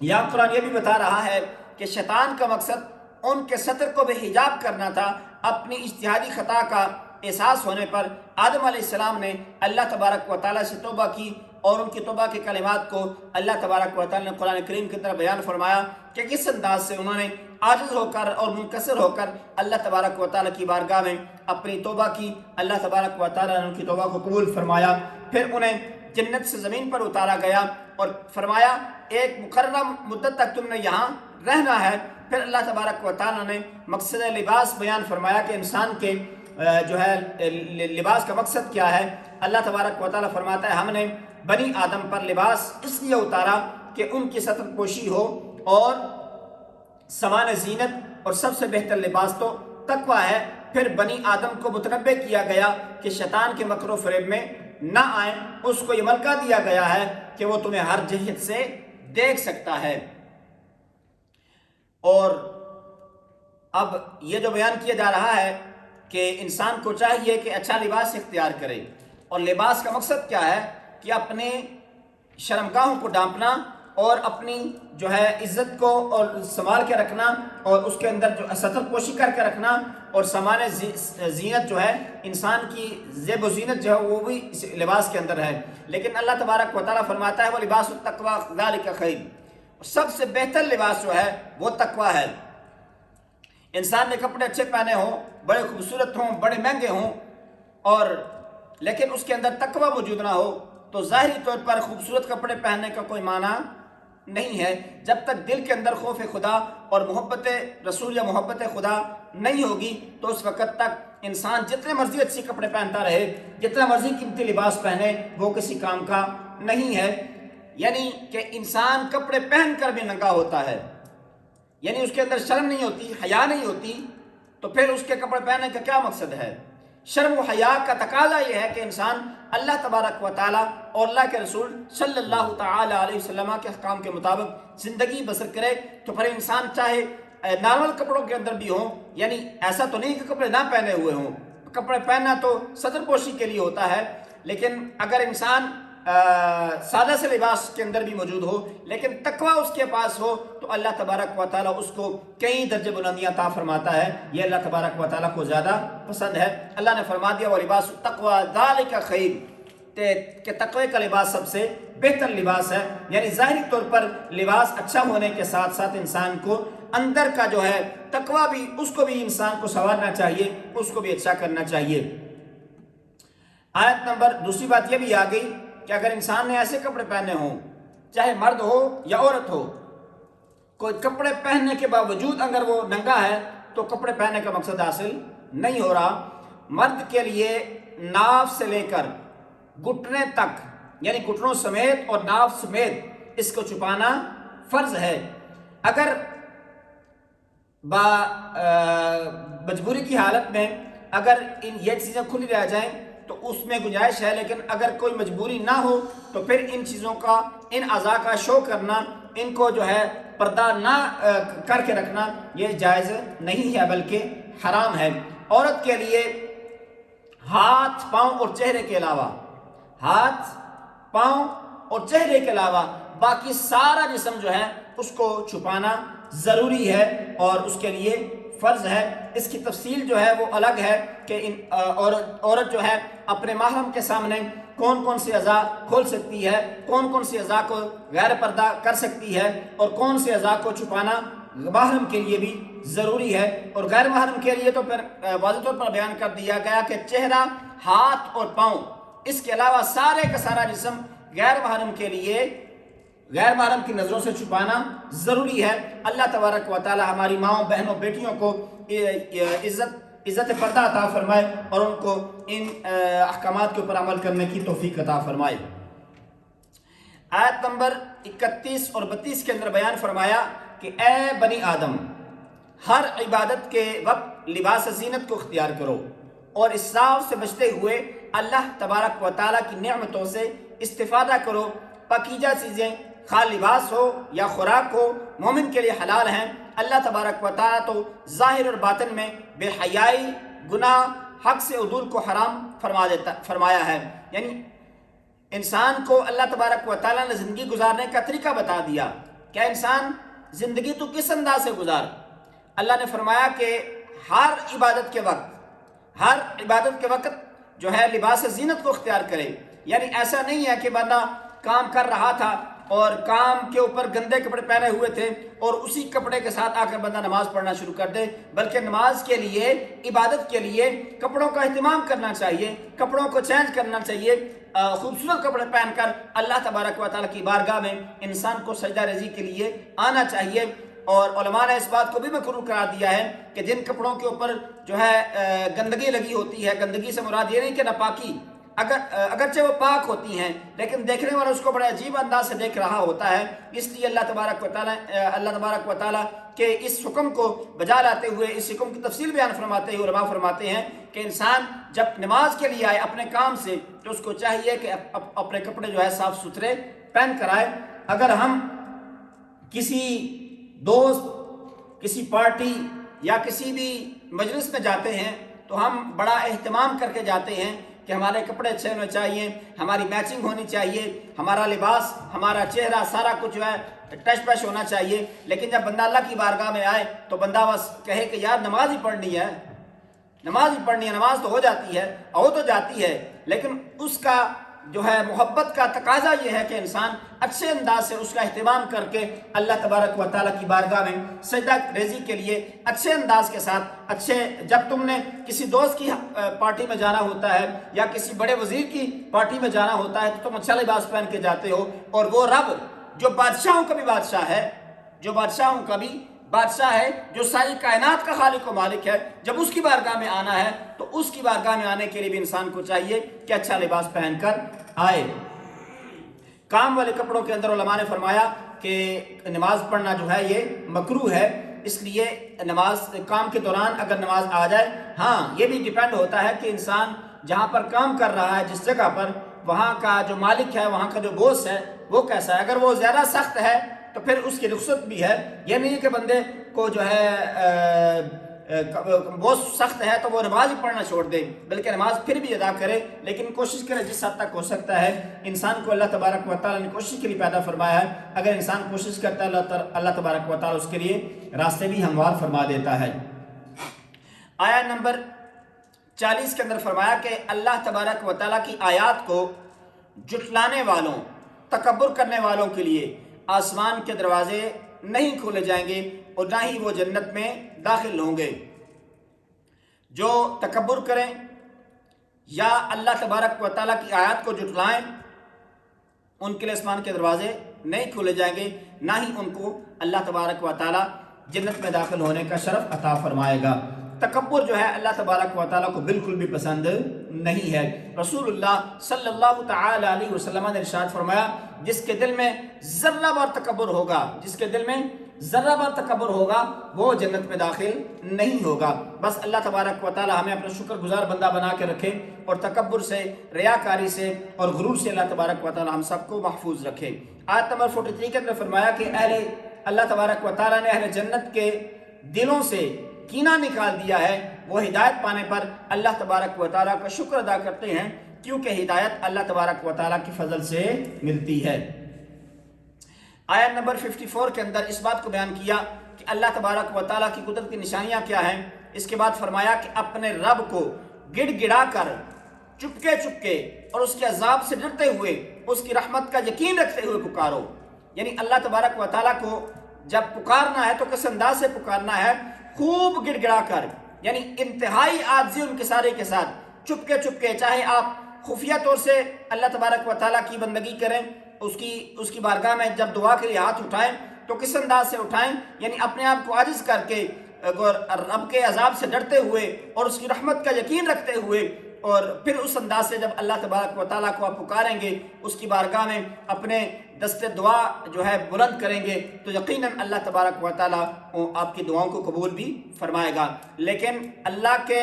Speaker 1: یہ بھی بتا رہا ہے کہ شیطان کا مقصد ان کے سطر کو بھی حجاب کرنا تھا۔ اپنی اجتہادی خطا کا احساس ہونے پر آدم علیہ السلام نے اللہ تبارک و تعالیٰ سے توبہ کی اور ان کی توبہ کے کلمات کو اللہ تبارک و تعالیٰ نے قرآن کریم کی طرح بیان فرمایا کہ کس انداز سے انہوں نے عاجز ہو کر اور منکسر ہو کر اللہ تبارک و تعالیٰ کی بارگاہ میں اپنی توبہ کی۔ اللہ تبارک و تعالیٰ نے ان کی توبہ کو قبول فرمایا۔ پھر انہیں جنت سے زمین پر اتارا گیا اور فرمایا ایک مقررہ مدت تک تم نے یہاں رہنا ہے۔ پھر اللہ تبارک و تعالیٰ نے مقصد لباس بیان فرمایا کہ انسان کے جو ہے لباس کا مقصد کیا ہے۔ اللہ تبارک و تعالیٰ فرماتا ہے ہم نے بنی آدم پر لباس اس لیے اتارا کہ ان کی ستر پوشی ہو، اور سامان زینت اور سب سے بہتر لباس تو تقویٰ ہے۔ پھر بنی آدم کو متنبع کیا گیا کہ شیطان کے مکر و فریب میں نہ آئیں، اس کو یہ ملکہ دیا گیا ہے کہ وہ تمہیں ہر جہت سے دیکھ سکتا ہے۔ اور اب یہ جو بیان کیا جا رہا ہے کہ انسان کو چاہیے کہ اچھا لباس اختیار کرے، اور لباس کا مقصد کیا ہے کہ اپنے شرمگاہوں کو ڈھانپنا اور اپنی جو ہے عزت کو اور سنبھال کے رکھنا، اور اس کے اندر جو سطر پوشی کر کے رکھنا، اور سامان زینت جو ہے انسان کی زیب و زینت جو ہے وہ بھی اس لباس کے اندر ہے۔ لیکن اللہ تبارک و تعالیٰ فرماتا ہے وہ لباس التقویٰ ذالک خیر، سب سے بہتر لباس جو ہے وہ تقویٰ ہے۔ انسان نے کپڑے اچھے پہنے ہوں، بڑے خوبصورت ہوں، بڑے مہنگے ہوں، اور لیکن اس کے اندر تقویٰ موجود نہ ہو تو ظاہری طور پر خوبصورت کپڑے پہننے کا کوئی معنی نہیں ہے۔ جب تک دل کے اندر خوف خدا اور محبت رسول یا محبت خدا نہیں ہوگی تو اس وقت تک انسان جتنے مرضی اچھی کپڑے پہنتا رہے، جتنا مرضی قیمتی لباس پہنے، وہ کسی کام کا نہیں ہے۔ یعنی کہ انسان کپڑے پہن کر بھی ننگا ہوتا ہے، یعنی اس کے اندر شرم نہیں ہوتی، حیا نہیں ہوتی، تو پھر اس کے کپڑے پہننے کا کیا مقصد ہے؟ شرم و حیا کا تقاضا یہ ہے کہ انسان اللہ تبارک و تعالیٰ اور اللہ کے رسول صلی اللہ تعالیٰ علیہ وسلم کے احکام کے مطابق زندگی بسر کرے۔ تو پھر انسان چاہے نارمل کپڑوں کے اندر بھی ہوں، یعنی ایسا تو نہیں کہ کپڑے نہ پہنے ہوئے ہوں، کپڑے پہننا تو صدر پوشی کے لیے ہوتا ہے، لیکن اگر انسان سادہ سے لباس کے اندر بھی موجود ہو لیکن تقویٰ اس کے پاس ہو تو اللہ تبارک و تعالیٰ اس کو کئی درجے بلندیاں عطا فرماتا ہے۔ یہ اللہ تبارک و تعالیٰ کو زیادہ پسند ہے۔ اللہ نے فرما دیا وَلِبَاسُ التَّقْوَىٰ ذَٰلِكَ خَيْرٌ، کہ تقوی کا لباس سب سے بہتر لباس ہے۔ یعنی ظاہری طور پر لباس اچھا ہونے کے ساتھ ساتھ انسان کو اندر کا جو ہے تقویٰ بھی، اس کو بھی انسان کو سنوارنا چاہیے، اس کو بھی اچھا کرنا چاہیے۔ آیت نمبر دوسری بات یہ بھی آ گئی کہ اگر انسان نے ایسے کپڑے پہنے ہوں، چاہے مرد ہو یا عورت ہو، کوئی کپڑے پہننے کے باوجود اگر وہ ننگا ہے تو کپڑے پہننے کا مقصد حاصل نہیں ہو رہا۔ مرد کے لیے ناف سے لے کر گھٹنے تک، یعنی گھٹنوں سمیت اور ناف سمیت اس کو چھپانا فرض ہے۔ اگر مجبوری کی حالت میں اگر یہ چیزیں کھلی رہ جائیں تو اس میں گنجائش ہے، لیکن اگر کوئی مجبوری نہ ہو تو پھر ان چیزوں کا، ان اعضاء کا شو کرنا ان کو جو ہے پردہ نہ کر کے رکھنا یہ جائز نہیں ہے بلکہ حرام ہے۔ عورت کے لیے ہاتھ، پاؤں اور چہرے کے علاوہ، ہاتھ، پاؤں اور چہرے کے علاوہ باقی سارا جسم جو ہے اس کو چھپانا ضروری ہے اور اس کے لیے فرض ہے۔ اس کی تفصیل جو ہے وہ الگ ہے کہ عورت جو ہے اپنے محرم کے سامنے کون کون سی اعضاء کھول سکتی ہے، کون کون سی اعضاء کو غیر پردہ کر سکتی ہے اور کون سی اعضاء کو چھپانا محرم کے لیے بھی ضروری ہے۔ اور غیر محرم کے لیے تو پھر واضح طور پر بیان کر دیا گیا کہ چہرہ، ہاتھ اور پاؤں، اس کے علاوہ سارے کا سارا جسم غیر محرم کے لیے غیر محرم کی نظروں سے چھپانا ضروری ہے۔ اللہ تبارک و تعالی ہماری ماؤں، بہنوں، بیٹیوں کو عزت پردہ عطا فرمائے اور ان کو ان احکامات کے اوپر عمل کرنے کی توفیق عطا فرمائے۔ آیت نمبر 31 اور 32 کے اندر بیان فرمایا کہ اے بنی آدم، ہر عبادت کے وقت لباس زینت کو اختیار کرو اور اسراف سے بچتے ہوئے اللہ تبارک و تعالیٰ کی نعمتوں سے استفادہ کرو۔ پاکیزہ چیزیں خواہ لباس ہو یا خوراک ہو مومن کے لیے حلال ہیں۔ اللہ تبارک و تعالیٰ تو ظاہر اور باطن میں بے حیائی، گناہ، حق سے عدول کو حرام فرمایا ہے۔ یعنی انسان کو اللہ تبارک و تعالیٰ نے زندگی گزارنے کا طریقہ بتا دیا۔ کیا انسان زندگی تو کس انداز سے گزار؟ اللہ نے فرمایا کہ ہر عبادت کے وقت جو ہے لباس زینت کو اختیار کرے۔ یعنی ایسا نہیں ہے کہ بندہ کام کر رہا تھا اور کام کے اوپر گندے کپڑے پہنے ہوئے تھے اور اسی کپڑے کے ساتھ آ کر بندہ نماز پڑھنا شروع کر دے، بلکہ نماز کے لیے، عبادت کے لیے کپڑوں کا اہتمام کرنا چاہیے، کپڑوں کو چینج کرنا چاہیے۔ خوبصورت کپڑے پہن کر اللہ تبارک و تعالیٰ کی بارگاہ میں انسان کو سجدہ ریزی کے لیے آنا چاہیے۔ اور علماء نے اس بات کو بھی مقرر قرار دیا ہے کہ جن کپڑوں کے اوپر جو ہے گندگی لگی ہوتی ہے، گندگی سے مراد یہ نہیں کہ ناپاکی، اگرچہ وہ پاک ہوتی ہیں لیکن دیکھنے والا اس کو بڑے عجیب انداز سے دیکھ رہا ہوتا ہے، اس لیے اللہ تبارک و تعالیٰ کے اس حکم کو بجا لاتے ہوئے، اس حکم کی تفصیل بیان فرماتے ہوئے علماء فرماتے ہیں کہ انسان جب نماز کے لیے آئے اپنے کام سے تو اس کو چاہیے کہ اپنے کپڑے جو ہے صاف ستھرے پہن کر آئے۔ اگر ہم کسی دوست، کسی پارٹی یا کسی بھی مجلس میں جاتے ہیں تو ہم بڑا اہتمام کر کے جاتے ہیں کہ ہمارے کپڑے اچھے ہونے چاہیے، ہماری میچنگ ہونی چاہیے، ہمارا لباس، ہمارا چہرہ، سارا کچھ جو ہے ٹچ پش ہونا چاہیے۔ لیکن جب بندہ اللہ کی بارگاہ میں آئے تو بندہ بس کہے کہ یار نماز ہی پڑھنی ہے، نماز تو ہو جاتی ہے، ہو تو جاتی ہے، لیکن اس کا جو ہے محبت کا تقاضا یہ ہے کہ انسان اچھے انداز سے اس کا اہتمام کر کے اللہ تبارک و تعالیٰ کی بارگاہ میں سجدہ ریزی کے لیے اچھے انداز کے ساتھ جب تم نے کسی دوست کی پارٹی میں جانا ہوتا ہے یا کسی بڑے وزیر کی پارٹی میں جانا ہوتا ہے تو تم اچھا لباس پہن کے جاتے ہو۔ اور وہ رب جو بادشاہوں کا بھی بادشاہ ہے، جو ساری کائنات کا خالق و مالک ہے، جب اس کی بارگاہ میں آنا ہے تو اس کی بارگاہ میں آنے کے لیے بھی انسان کو چاہیے کہ اچھا لباس پہن کر آئے۔ کام والے کپڑوں کے اندر علماء نے فرمایا کہ نماز پڑھنا جو ہے یہ مکروہ ہے، اس لیے نماز کام کے دوران اگر نماز آ جائے، ہاں یہ بھی ڈیپینڈ ہوتا ہے کہ انسان جہاں پر کام کر رہا ہے، جس جگہ پر، وہاں کا جو مالک ہے، وہاں کا جو بوس ہے وہ کیسا ہے۔ اگر وہ زیادہ سخت ہے تو پھر اس کی رخصت بھی ہے۔ یہ نہیں کہ بندے کو جو ہے بہت سخت ہے تو وہ نماز ہی پڑھنا چھوڑ دے، بلکہ نماز پھر بھی ادا کرے، لیکن کوشش کرے جس حد تک ہو سکتا ہے۔ انسان کو اللہ تبارک و تعالیٰ نے کوشش کے لیے پیدا فرمایا ہے، اگر انسان کوشش کرتا ہے اللہ تبارک و تعالیٰ اس کے لیے راستے بھی ہموار فرما دیتا ہے۔ آیت نمبر 40 کے اندر فرمایا کہ اللہ تبارک و تعالیٰ کی آیات کو جھٹلانے والوں، تکبر کرنے والوں کے لیے آسمان کے دروازے نہیں کھولے جائیں گے اور نہ ہی وہ جنت میں داخل ہوں گے۔ جو تکبر کریں یا اللہ تبارک و تعالیٰ کی آیات کو جھٹلائیں، ان کے لیے آسمان کے دروازے نہیں کھولے جائیں گے، نہ ہی ان کو اللہ تبارک و تعالیٰ جنت میں داخل ہونے کا شرف عطا فرمائے گا۔ تکبر جو ہے اللہ تبارک و تعالیٰ کو بالکل بھی پسند نہیں ہے۔ رسول اللہ صلی اللہ تعالی علیہ وسلم نے ارشاد فرمایا، جس کے دل میں ذرہ بار تکبر ہوگا، جس کے دل میں ذرہ بار تکبر ہوگا وہ جنت میں داخل نہیں ہوگا۔ بس اللہ تبارک و تعالی ہمیں اپنا شکر گزار بندہ بنا کے رکھے اور تکبر سے، ریاکاری سے اور غرور سے اللہ تبارک و تعالی ہم سب کو محفوظ رکھے۔ آیت نمبر 43 کے اندر فرمایا کہ اللہ تبارک و تعالی نے اہل جنت کے دلوں سے کینہ نکال دیا ہے، وہ ہدایت پانے پر اللہ تبارک و تعالی کا شکر ادا کرتے ہیں، کیونکہ ہدایت اللہ تبارک و تعالی کی فضل سے ملتی ہے۔ آیت نمبر 54 کے اندر اس بات کو بیان کیا کہ اللہ تبارک و تعالیٰ کی قدرت کی نشانیاں کیا ہیں۔ اس کے بعد فرمایا کہ اپنے رب کو گڑ گڑا کر، چپکے چپکے اور اس کے عذاب سے ڈرتے ہوئے، اس کی رحمت کا یقین رکھتے ہوئے پکارو۔ یعنی اللہ تبارک و تعالیٰ کو جب پکارنا ہے تو کس انداز سے پکارنا ہے؟ خوب گڑ گڑا کر، یعنی انتہائی عاجزی ان کے سارے کے ساتھ، چپکے چپکے، چاہے آپ خفیہ طور سے اللہ تبارک و تعالیٰ کی بندگی کریں، اس کی بارگاہ میں جب دعا کے لیے ہاتھ اٹھائیں تو کس انداز سے اٹھائیں؟ یعنی اپنے آپ کو عاجز کر کے، رب کے عذاب سے ڈرتے ہوئے اور اس کی رحمت کا یقین رکھتے ہوئے، اور پھر اس انداز سے جب اللہ تبارک و تعالیٰ کو آپ پکاریں گے، اس کی بارگاہ میں اپنے دست دعا جو ہے بلند کریں گے، تو یقیناً اللہ تبارک و تعالیٰ آپ کی دعاؤں کو قبول بھی فرمائے گا۔ لیکن اللہ کے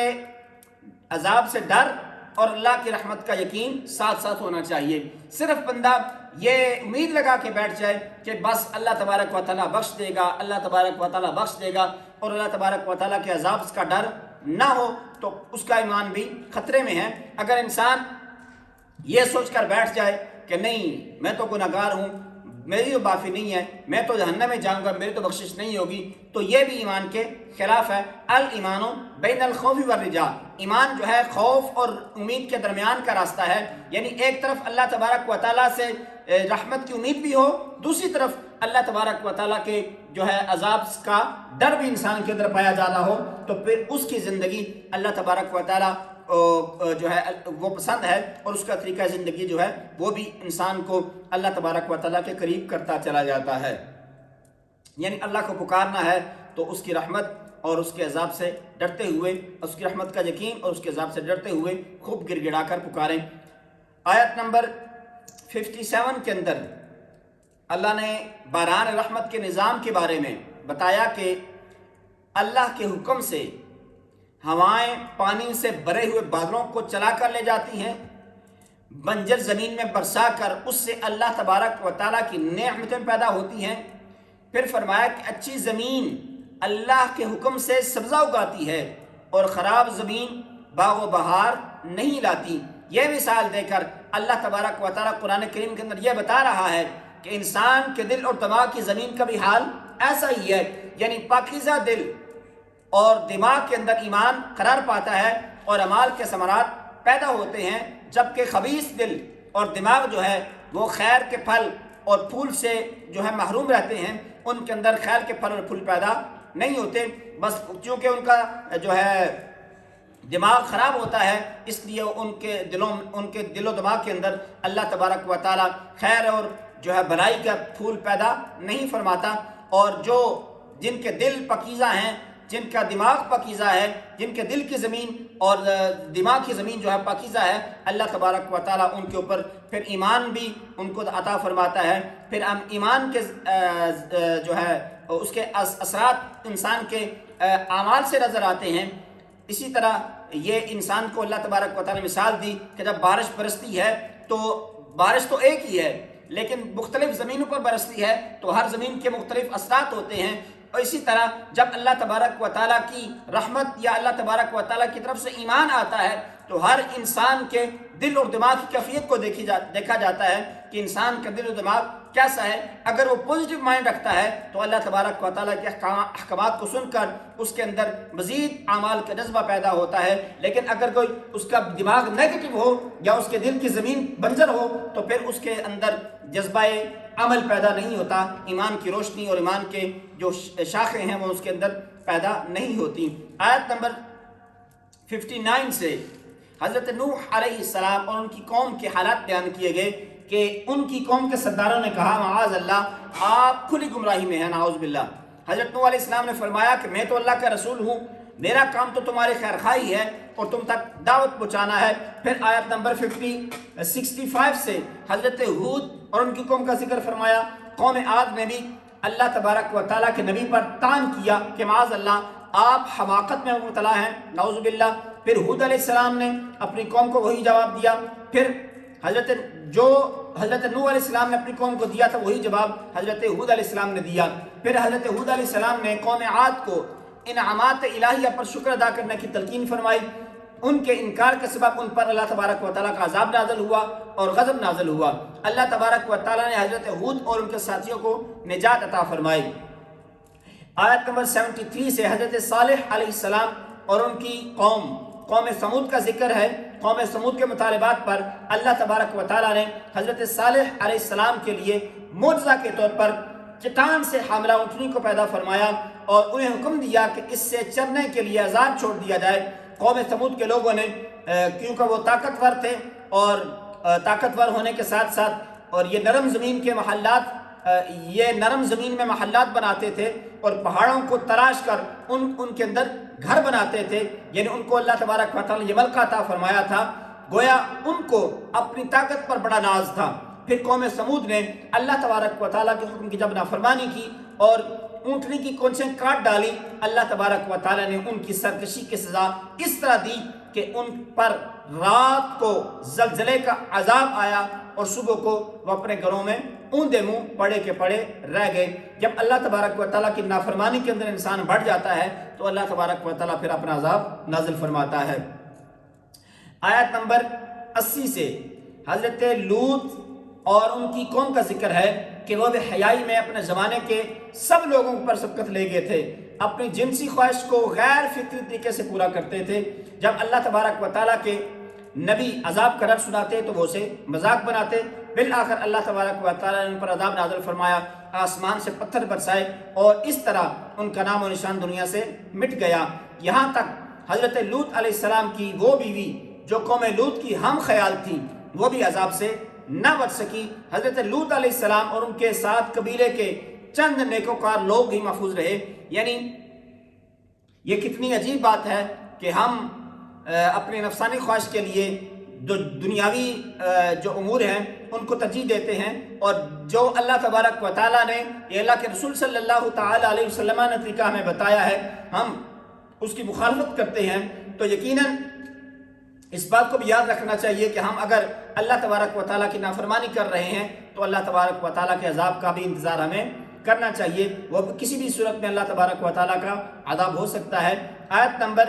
Speaker 1: عذاب سے ڈر اور اللہ کی رحمت کا یقین ساتھ ساتھ ہونا چاہیے۔ صرف بندہ یہ امید لگا کے بیٹھ جائے کہ بس اللہ تبارک و تعالیٰ بخش دے گا، اللہ تبارک و تعالیٰ بخش دے گا، اور اللہ تبارک و تعالیٰ کے عذاب کا ڈر نہ ہو، تو اس کا ایمان بھی خطرے میں ہے۔ اگر انسان یہ سوچ کر بیٹھ جائے کہ نہیں میں تو گناہگار ہوں، میری تو معافی نہیں ہے، میں تو جہنم میں جاؤں گا، میری تو بخشش نہیں ہوگی، تو یہ بھی ایمان کے خلاف ہے۔ الایمان بین الخوف والرجاء، ایمان جو ہے خوف اور امید کے درمیان کا راستہ ہے۔ یعنی ایک طرف اللہ تبارک و تعالیٰ سے رحمت کی امید بھی ہو، دوسری طرف اللہ تبارک و تعالیٰ کے جو ہے عذاب کا ڈر بھی انسان کے اندر پایا جا رہا ہو، تو پھر اس کی زندگی اللہ تبارک و تعالیٰ جو ہے وہ پسند ہے، اور اس کا طریقہ زندگی جو ہے وہ بھی انسان کو اللہ تبارک و تعالیٰ کے قریب کرتا چلا جاتا ہے۔ یعنی اللہ کو پکارنا ہے تو اس کی رحمت اور اس کے عذاب سے ڈرتے ہوئے، اس کی رحمت کا یقین اور اس کے عذاب سے ڈرتے ہوئے خوب گڑ گڑا کر پکاریں۔ آیت نمبر 57 کے اندر اللہ نے باران رحمت کے نظام کے بارے میں بتایا کہ اللہ کے حکم سے ہوائیں پانی سے بھرے ہوئے بادلوں کو چلا کر لے جاتی ہیں، بنجر زمین میں برسا کر اس سے اللہ تبارک و تعالیٰ کی نعمتیں پیدا ہوتی ہیں۔ پھر فرمایا کہ اچھی زمین اللہ کے حکم سے سبزہ اگاتی ہے اور خراب زمین باغ و بہار نہیں لاتی۔ یہ مثال دے کر اللہ تبارک و تعالیٰ قرآن کریم کے اندر یہ بتا رہا ہے کہ انسان کے دل اور دماغ کی زمین کا بھی حال ایسا ہی ہے۔ یعنی پاکیزہ دل اور دماغ کے اندر ایمان قرار پاتا ہے اور اعمال کے ثمرات پیدا ہوتے ہیں، جبکہ خبیث دل اور دماغ جو ہے وہ خیر کے پھل اور پھول سے جو ہے محروم رہتے ہیں، ان کے اندر خیر کے پھل اور پھول پیدا نہیں ہوتے۔ بس چونکہ ان کا جو ہے دماغ خراب ہوتا ہے، اس لیے ان کے دل و دماغ کے اندر اللہ تبارک و تعالیٰ خیر اور جو ہے بھلائی کا پھول پیدا نہیں فرماتا۔ اور جن کے دل پاکیزہ ہیں، جن کا دماغ پاکیزہ ہے، جن کے دل کی زمین اور دماغ کی زمین جو ہے پاکیزہ ہے، اللہ تبارک و تعالیٰ ان کے اوپر پھر ایمان بھی ان کو عطا فرماتا ہے۔ پھر ہم ایمان کے جو ہے اس کے اثرات انسان کے اعمال سے نظر آتے ہیں۔ اسی طرح یہ انسان کو اللہ تبارک و تعالیٰ نے مثال دی کہ جب بارش برستی ہے تو بارش تو ایک ہی ہے، لیکن مختلف زمینوں پر برستی ہے تو ہر زمین کے مختلف اثرات ہوتے ہیں۔ اور اسی طرح جب اللہ تبارک و تعالیٰ کی رحمت یا اللہ تبارک و تعالیٰ کی طرف سے ایمان آتا ہے تو ہر انسان کے دل اور دماغ کی کیفیت کو دیکھا جاتا ہے کہ انسان کا دل و دماغ کیسا ہے۔ اگر وہ پوزیٹیو مائنڈ رکھتا ہے تو اللہ تبارک و تعالیٰ کے احکامات کو سن کر اس کے اندر مزید اعمال کا جذبہ پیدا ہوتا ہے، لیکن اگر کوئی اس کا دماغ نیگیٹو ہو یا اس کے دل کی زمین بنجر ہو تو پھر اس کے اندر جذبہ عمل پیدا نہیں ہوتا، ایمان کی روشنی اور ایمان کے جو شاخیں ہیں وہ اس کے اندر پیدا نہیں ہوتی۔ آیت نمبر 59 سے حضرت نوح علیہ السلام اور ان کی قوم کے حالات بیان کیے گئے کہ ان کی قوم کے سرداروں نے کہا معاذ اللہ آپ کھلی گمراہی میں ہیں، نعوذ باللہ۔ حضرت نوح علیہ السلام نے فرمایا کہ میں تو اللہ کا رسول ہوں، میرا کام تو تمہاری خیر خواہی ہے اور تم تک دعوت پہنچانا ہے۔ پھر آیت نمبر 65 سے حضرت ہود اور ان کی قوم کا ذکر فرمایا۔ قوم عاد نے بھی اللہ تبارک و تعالیٰ کے نبی پر طعن کیا کہ معاذ اللہ آپ حماقت میں مبتلا ہیں، نعوذ باللہ۔ پھر ہود علیہ السلام نے اپنی قوم کو وہی جواب دیا، پھر حضرت نوح علیہ السلام نے اپنی قوم کو دیا تھا وہی جواب حضرت ہود علیہ السلام نے دیا۔ پھر حضرت ہود علیہ السلام نے قوم عاد کو انعامات الہیہ پر شکر ادا کرنے کی تلقین فرمائی۔ ان کے انکار کے سبب ان پر اللہ تبارک و تعالیٰ کا عذاب نازل ہوا اور غضب نازل ہوا۔ اللہ تبارک و تعالیٰ نے حضرت ہود اور ان کے ساتھیوں کو نجات عطا فرمائی۔ آیت نمبر 73 سے حضرت صالح علیہ السلام اور ان کی قوم سمود کا ذکر ہے۔ قوم سمود کے مطالبات پر اللہ تبارک و تعالیٰ نے حضرت صالح علیہ السلام کے لیے معجزہ کے طور پر چٹان سے حاملہ اونٹنی کو پیدا فرمایا اور انہیں حکم دیا کہ اس سے چرنے کے لیے آزاد چھوڑ دیا جائے۔ قوم سمود کے لوگوں نے کیونکہ وہ طاقتور تھے اور طاقتور ہونے کے ساتھ ساتھ اور یہ نرم زمین میں محلات بناتے تھے اور پہاڑوں کو تراش کر ان کے اندر گھر بناتے تھے، یعنی ان کو اللہ تبارک و تعالیٰ نے یہ ملکہ عطا فرمایا تھا، گویا ان کو اپنی طاقت پر بڑا ناز تھا۔ پھر قوم سمود نے اللہ تبارک و تعالیٰ کے حکم کی جب نافرمانی کی اور اونٹنی کی کونچیں کاٹ ڈالی، اللہ تبارک و تعالیٰ نے ان کی سرکشی کی سزا اس طرح دی کہ ان پر رات کو زلزلے کا عذاب آیا اور صبح کو وہ اپنے گھروں میں اوندے منہ پڑے کے پڑے رہ گئے۔ جب اللہ تبارک و تعالیٰ کی نافرمانی کے اندر انسان بڑھ جاتا ہے تو اللہ تبارک و تعالیٰ پھر اپنا عذاب نازل فرماتا ہے۔ آیت نمبر 80 سے حضرت لوط اور ان کی قوم کا ذکر ہے کہ وہ بے حیائی میں اپنے زمانے کے سب لوگوں پر سبقت لے گئے تھے، اپنی جنسی خواہش کو غیر فطری طریقے سے پورا کرتے تھے۔ جب اللہ تبارک و تعالیٰ کے نبی عذاب کا ڈر سناتے تو وہ اسے مذاق بناتے۔ بالآخر اللہ تبارک و تعالیٰ نے ان پر عذاب نازل فرمایا، آسمان سے پتھر برسائے اور اس طرح ان کا نام و نشان دنیا سے مٹ گیا۔ یہاں تک حضرت لوط علیہ السلام کی وہ بیوی جو قوم لوط کی ہم خیال تھی وہ بھی عذاب سے نہ بچ سکی۔ حضرت لوط علیہ السلام اور ان کے ساتھ قبیلے کے چند نیکوکار لوگ ہی محفوظ رہے۔ یعنی یہ کتنی عجیب بات ہے کہ ہم اپنی نفسانی خواہش کے لیے دنیاوی جو امور ہیں ان کو ترجیح دیتے ہیں، اور جو اللہ تبارک و تعالیٰ نے یہ اللہ کے رسول صلی اللہ تعالیٰ علیہ وسلم نے طریقہ ہمیں بتایا ہے ہم اس کی مخالفت کرتے ہیں۔ تو یقیناً اس بات کو بھی یاد رکھنا چاہیے کہ ہم اگر اللہ تبارک و تعالیٰ کی نافرمانی کر رہے ہیں تو اللہ تبارک و تعالیٰ کے عذاب کا بھی انتظار ہمیں کرنا چاہیے، وہ کسی بھی صورت میں اللہ تبارک و تعالیٰ کا عذاب ہو سکتا ہے۔ آیت نمبر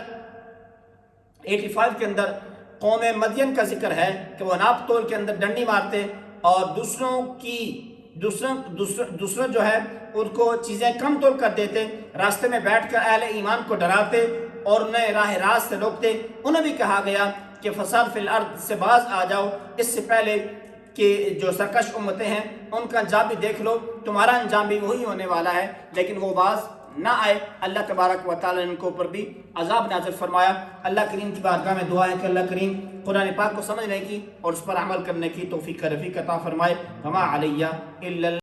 Speaker 1: 85 کے اندر قوم مدین کا ذکر ہے کہ وہ ناپ تول کے اندر ڈنڈی مارتے اور دوسروں جو ہے ان کو چیزیں کم تول کر دیتے، راستے میں بیٹھ کر اہل ایمان کو ڈراتے اور انہیں راہ راست سے روکتے۔ انہیں بھی کہا گیا کہ فساد فی الارض سے باز آ جاؤ، اس سے پہلے کہ جو سرکش امتیں ہیں ان کا انجام بھی دیکھ لو، تمہارا انجام بھی وہی ہونے والا ہے، لیکن وہ باز نہ آئے۔ اللہ تبارک و تعالیٰ نے ان کے اوپر بھی عذاب نازل فرمایا۔ اللہ کریم کی بارگاہ میں دعا ہے کہ اللہ کریم قرآن پاک کو سمجھنے کی اور اس پر عمل کرنے کی توفیق رفیق عطا فرمائے۔ وما علیہ الا